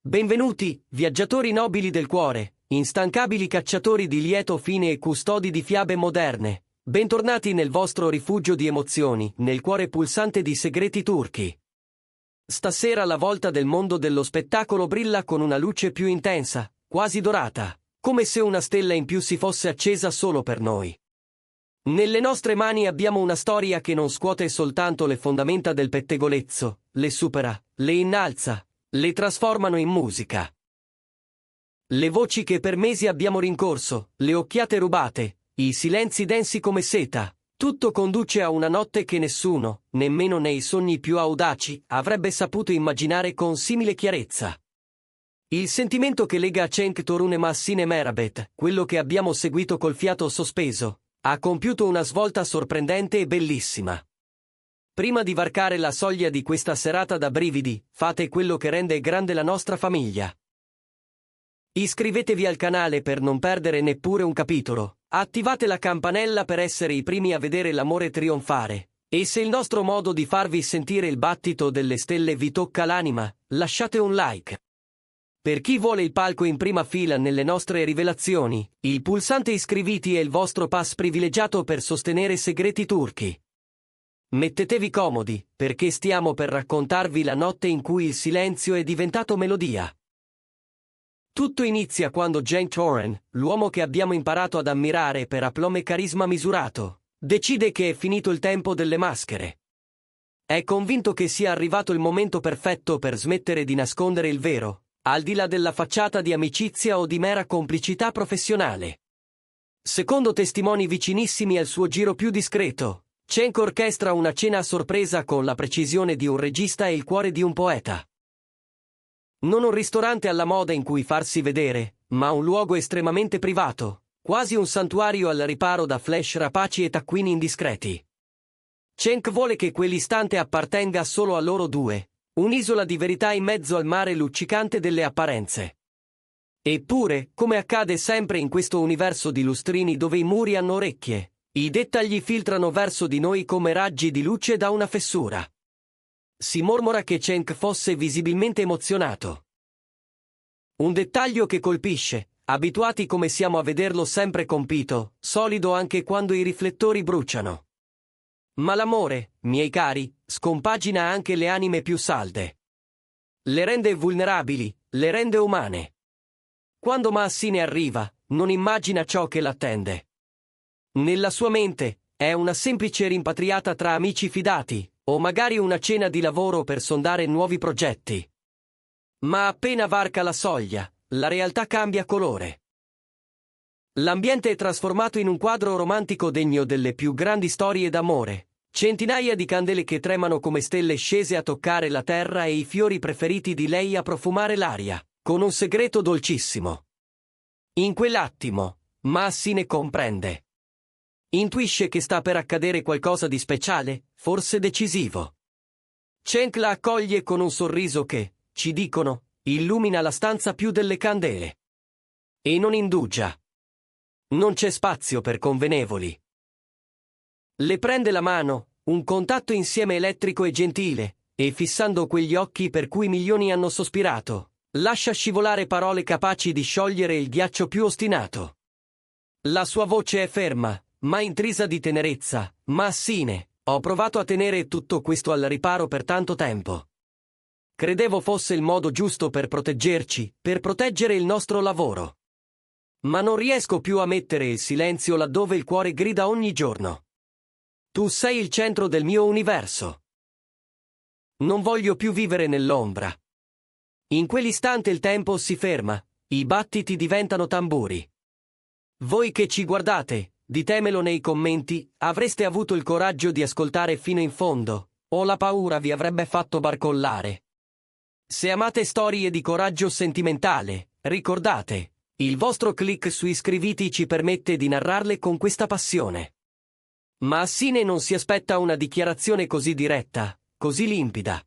Benvenuti, viaggiatori nobili del cuore, instancabili cacciatori di lieto fine e custodi di fiabe moderne. Bentornati nel vostro rifugio di emozioni, nel cuore pulsante di segreti turchi. Stasera la volta del mondo dello spettacolo brilla con una luce più intensa, quasi dorata, come se una stella in più si fosse accesa solo per noi. Nelle nostre mani abbiamo una storia che non scuote soltanto le fondamenta del pettegolezzo, le supera, le innalza, le trasformano in musica. Le voci che per mesi abbiamo rincorso, le occhiate rubate, i silenzi densi come seta, tutto conduce a una notte che nessuno, nemmeno nei sogni più audaci, avrebbe saputo immaginare con simile chiarezza. Il sentimento che lega Cenk Torun e Mahsine Merabet, quello che abbiamo seguito col fiato sospeso, ha compiuto una svolta sorprendente e bellissima. Prima di varcare la soglia di questa serata da brividi, fate quello che rende grande la nostra famiglia. Iscrivetevi al canale per non perdere neppure un capitolo, attivate la campanella per essere i primi a vedere l'amore trionfare, e se il nostro modo di farvi sentire il battito delle stelle vi tocca l'anima, lasciate un like. Per chi vuole il palco in prima fila nelle nostre rivelazioni, il pulsante iscriviti è il vostro pass privilegiato per sostenere segreti turchi. Mettetevi comodi, perché stiamo per raccontarvi la notte in cui il silenzio è diventato melodia. Tutto inizia quando Cenk Torun, l'uomo che abbiamo imparato ad ammirare per aplomb e carisma misurato, decide che è finito il tempo delle maschere. È convinto che sia arrivato il momento perfetto per smettere di nascondere il vero, al di là della facciata di amicizia o di mera complicità professionale. Secondo testimoni vicinissimi al suo giro più discreto, Cenk orchestra una cena a sorpresa con la precisione di un regista e il cuore di un poeta. Non un ristorante alla moda in cui farsi vedere, ma un luogo estremamente privato, quasi un santuario al riparo da flash rapaci e taccuini indiscreti. Cenk vuole che quell'istante appartenga solo a loro due, un'isola di verità in mezzo al mare luccicante delle apparenze. Eppure, come accade sempre in questo universo di lustrini dove i muri hanno orecchie, i dettagli filtrano verso di noi come raggi di luce da una fessura. Si mormora che Cenk fosse visibilmente emozionato. Un dettaglio che colpisce, abituati come siamo a vederlo sempre compito, solido anche quando i riflettori bruciano. Ma l'amore, miei cari, scompagina anche le anime più salde. Le rende vulnerabili, le rende umane. Quando Mahsine arriva, non immagina ciò che l'attende. Nella sua mente, è una semplice rimpatriata tra amici fidati, o magari una cena di lavoro per sondare nuovi progetti. Ma appena varca la soglia, la realtà cambia colore. L'ambiente è trasformato in un quadro romantico degno delle più grandi storie d'amore, centinaia di candele che tremano come stelle scese a toccare la terra e i fiori preferiti di lei a profumare l'aria, con un segreto dolcissimo. In quell'attimo, Mahsine comprende. Intuisce che sta per accadere qualcosa di speciale, forse decisivo. Cenk la accoglie con un sorriso che, ci dicono, illumina la stanza più delle candele. E non indugia. Non c'è spazio per convenevoli. Le prende la mano, un contatto insieme elettrico e gentile, e fissando quegli occhi per cui milioni hanno sospirato, lascia scivolare parole capaci di sciogliere il ghiaccio più ostinato. La sua voce è ferma, ma intrisa di tenerezza. Mahsine, ho provato a tenere tutto questo al riparo per tanto tempo. Credevo fosse il modo giusto per proteggerci, per proteggere il nostro lavoro. Ma non riesco più a mettere il silenzio laddove il cuore grida ogni giorno. Tu sei il centro del mio universo. Non voglio più vivere nell'ombra. In quell'istante il tempo si ferma, i battiti diventano tamburi. Voi che ci guardate, ditemelo nei commenti, avreste avuto il coraggio di ascoltare fino in fondo, o la paura vi avrebbe fatto barcollare. Se amate storie di coraggio sentimentale, ricordate, il vostro click su iscriviti ci permette di narrarle con questa passione. Mahsine non si aspetta una dichiarazione così diretta, così limpida.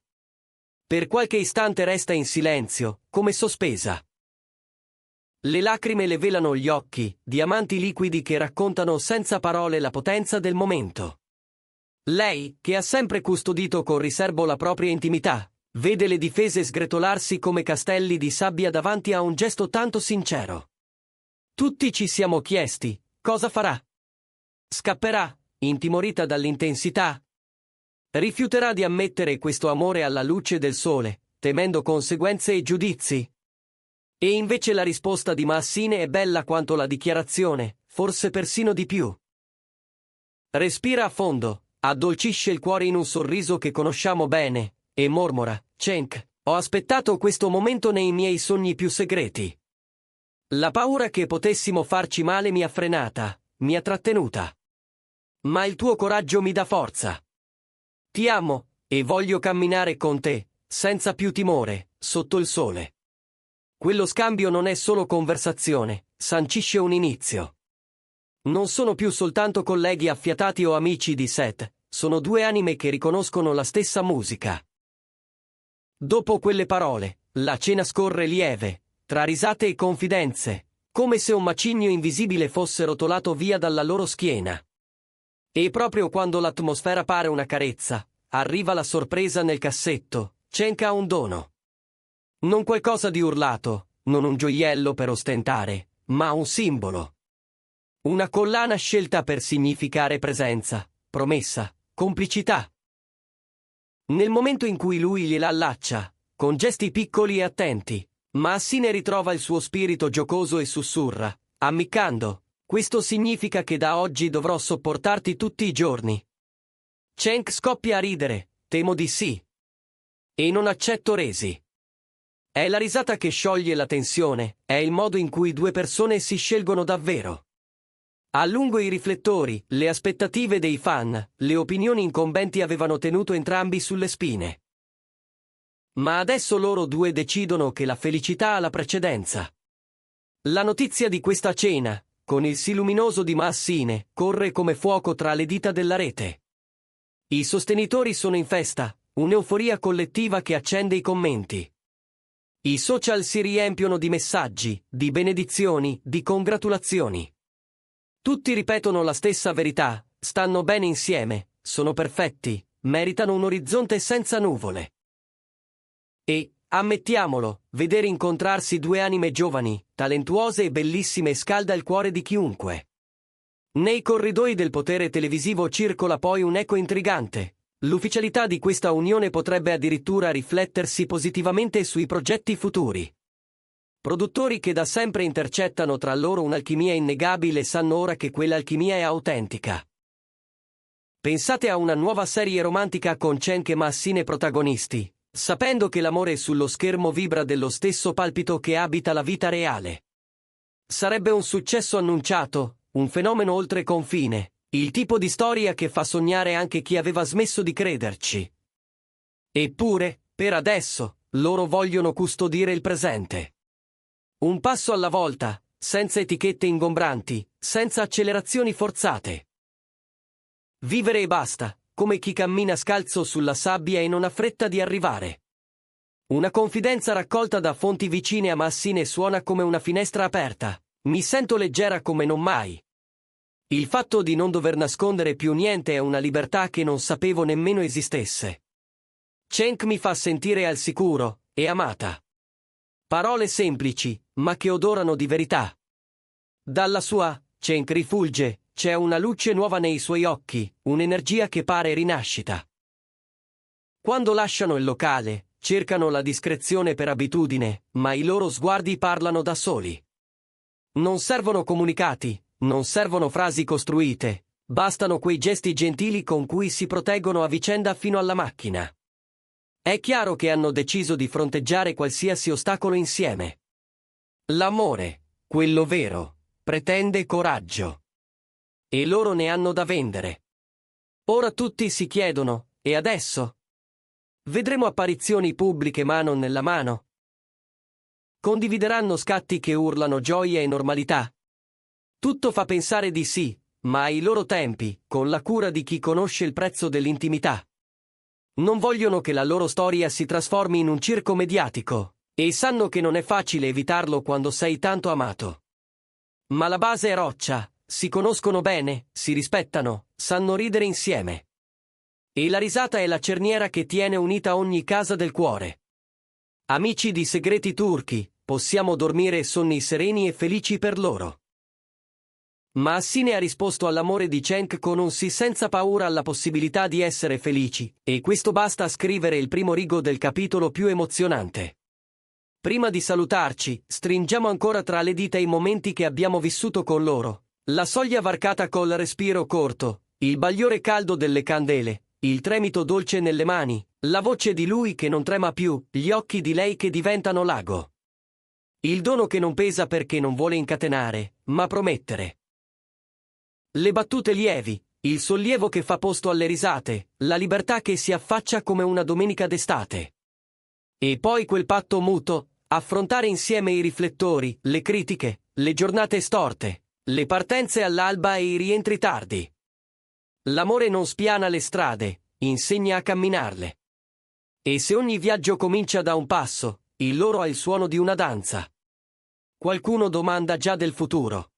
Per qualche istante resta in silenzio, come sospesa. Le lacrime le velano gli occhi, diamanti liquidi che raccontano senza parole la potenza del momento. Lei, che ha sempre custodito con riservo la propria intimità, Vede le difese sgretolarsi come castelli di sabbia davanti a un gesto tanto sincero. Tutti ci siamo chiesti, cosa farà? Scapperà, intimorita dall'intensità? Rifiuterà di ammettere questo amore alla luce del sole, temendo conseguenze e giudizi? E invece la risposta di Massine è bella quanto la dichiarazione, forse persino di più. Respira a fondo, addolcisce il cuore in un sorriso che conosciamo bene, e mormora, Cenk, ho aspettato questo momento nei miei sogni più segreti. La paura che potessimo farci male mi ha frenata, mi ha trattenuta. Ma il tuo coraggio mi dà forza. Ti amo, e voglio camminare con te, senza più timore, sotto il sole. Quello scambio non è solo conversazione, sancisce un inizio. Non sono più soltanto colleghi affiatati o amici di Seth, sono due anime che riconoscono la stessa musica. Dopo quelle parole, la cena scorre lieve, tra risate e confidenze, come se un macigno invisibile fosse rotolato via dalla loro schiena. E proprio quando l'atmosfera pare una carezza, arriva la sorpresa nel cassetto, Cenk ha un dono. Non qualcosa di urlato, non un gioiello per ostentare, ma un simbolo. Una collana scelta per significare presenza, promessa, complicità. Nel momento in cui lui gliela allaccia, con gesti piccoli e attenti, Massine ritrova il suo spirito giocoso e sussurra, ammiccando, questo significa che da oggi dovrò sopportarti tutti i giorni. Cenk scoppia a ridere, temo di sì. E non accetto resi. È la risata che scioglie la tensione, è il modo in cui due persone si scelgono davvero. A lungo i riflettori, le aspettative dei fan, le opinioni incombenti avevano tenuto entrambi sulle spine. Ma adesso loro due decidono che la felicità ha la precedenza. La notizia di questa cena, con il sì luminoso di Massine, corre come fuoco tra le dita della rete. I sostenitori sono in festa, un'euforia collettiva che accende i commenti. I social si riempiono di messaggi, di benedizioni, di congratulazioni. Tutti ripetono la stessa verità, stanno bene insieme, sono perfetti, meritano un orizzonte senza nuvole. E, ammettiamolo, vedere incontrarsi due anime giovani, talentuose e bellissime scalda il cuore di chiunque. Nei corridoi del potere televisivo circola poi un eco intrigante. L'ufficialità di questa unione potrebbe addirittura riflettersi positivamente sui progetti futuri. Produttori che da sempre intercettano tra loro un'alchimia innegabile sanno ora che quell'alchimia è autentica. Pensate a una nuova serie romantica con Cenk e Massine protagonisti, sapendo che l'amore sullo schermo vibra dello stesso palpito che abita la vita reale. Sarebbe un successo annunciato, un fenomeno oltre confine, il tipo di storia che fa sognare anche chi aveva smesso di crederci. Eppure, per adesso, loro vogliono custodire il presente. Un passo alla volta, senza etichette ingombranti, senza accelerazioni forzate. Vivere e basta, come chi cammina scalzo sulla sabbia e non ha fretta di arrivare. Una confidenza raccolta da fonti vicine a Massine suona come una finestra aperta. Mi sento leggera come non mai. Il fatto di non dover nascondere più niente è una libertà che non sapevo nemmeno esistesse. Cenk mi fa sentire al sicuro, e amata. Parole semplici, ma che odorano di verità. Dalla sua, Cenk rifulge, c'è una luce nuova nei suoi occhi, un'energia che pare rinascita. Quando lasciano il locale, cercano la discrezione per abitudine, ma i loro sguardi parlano da soli. Non servono comunicati, non servono frasi costruite, bastano quei gesti gentili con cui si proteggono a vicenda fino alla macchina. È chiaro che hanno deciso di fronteggiare qualsiasi ostacolo insieme. L'amore, quello vero, pretende coraggio. E loro ne hanno da vendere. Ora tutti si chiedono, e adesso? Vedremo apparizioni pubbliche mano nella mano? Condivideranno scatti che urlano gioia e normalità? Tutto fa pensare di sì, ma ai loro tempi, con la cura di chi conosce il prezzo dell'intimità. Non vogliono che la loro storia si trasformi in un circo mediatico, e sanno che non è facile evitarlo quando sei tanto amato. Ma la base è roccia, si conoscono bene, si rispettano, sanno ridere insieme. E la risata è la cerniera che tiene unita ogni casa del cuore. Amici di Segreti Turchi, possiamo dormire sonni sereni e felici per loro. Ma Assine ha risposto all'amore di Cenk con un sì senza paura alla possibilità di essere felici, e questo basta a scrivere il primo rigo del capitolo più emozionante. Prima di salutarci, stringiamo ancora tra le dita i momenti che abbiamo vissuto con loro, la soglia varcata col respiro corto, il bagliore caldo delle candele, il tremito dolce nelle mani, la voce di lui che non trema più, gli occhi di lei che diventano lago. Il dono che non pesa perché non vuole incatenare, ma promettere. Le battute lievi, il sollievo che fa posto alle risate, la libertà che si affaccia come una domenica d'estate. E poi quel patto muto, affrontare insieme i riflettori, le critiche, le giornate storte, le partenze all'alba e i rientri tardi. L'amore non spiana le strade, insegna a camminarle. E se ogni viaggio comincia da un passo, il loro ha il suono di una danza. Qualcuno domanda già del futuro.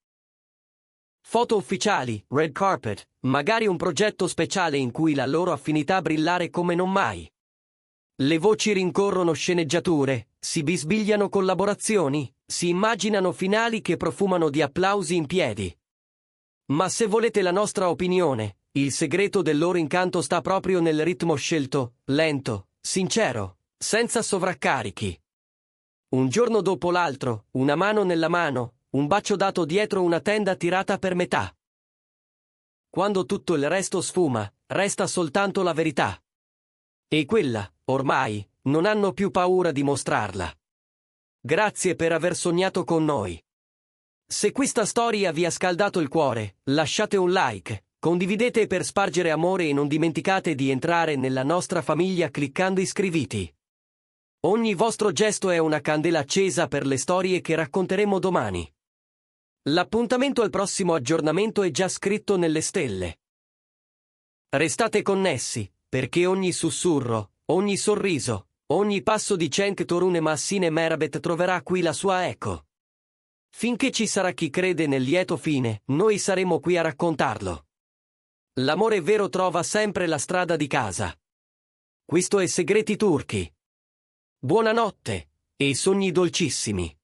Foto ufficiali, red carpet, magari un progetto speciale in cui la loro affinità brillare come non mai. Le voci rincorrono sceneggiature, si bisbigliano collaborazioni, si immaginano finali che profumano di applausi in piedi. Ma se volete la nostra opinione, il segreto del loro incanto sta proprio nel ritmo scelto, lento, sincero, senza sovraccarichi. Un giorno dopo l'altro, una mano nella mano, un bacio dato dietro una tenda tirata per metà. Quando tutto il resto sfuma, resta soltanto la verità. E quella, ormai, non hanno più paura di mostrarla. Grazie per aver sognato con noi. Se questa storia vi ha scaldato il cuore, lasciate un like, condividete per spargere amore e non dimenticate di entrare nella nostra famiglia cliccando iscriviti. Ogni vostro gesto è una candela accesa per le storie che racconteremo domani. L'appuntamento al prossimo aggiornamento è già scritto nelle stelle. Restate connessi, perché ogni sussurro, ogni sorriso, ogni passo di Cenk Torun e Massine Merabet troverà qui la sua eco. Finché ci sarà chi crede nel lieto fine, noi saremo qui a raccontarlo. L'amore vero trova sempre la strada di casa. Questo è Segreti Turchi. Buonanotte, e sogni dolcissimi.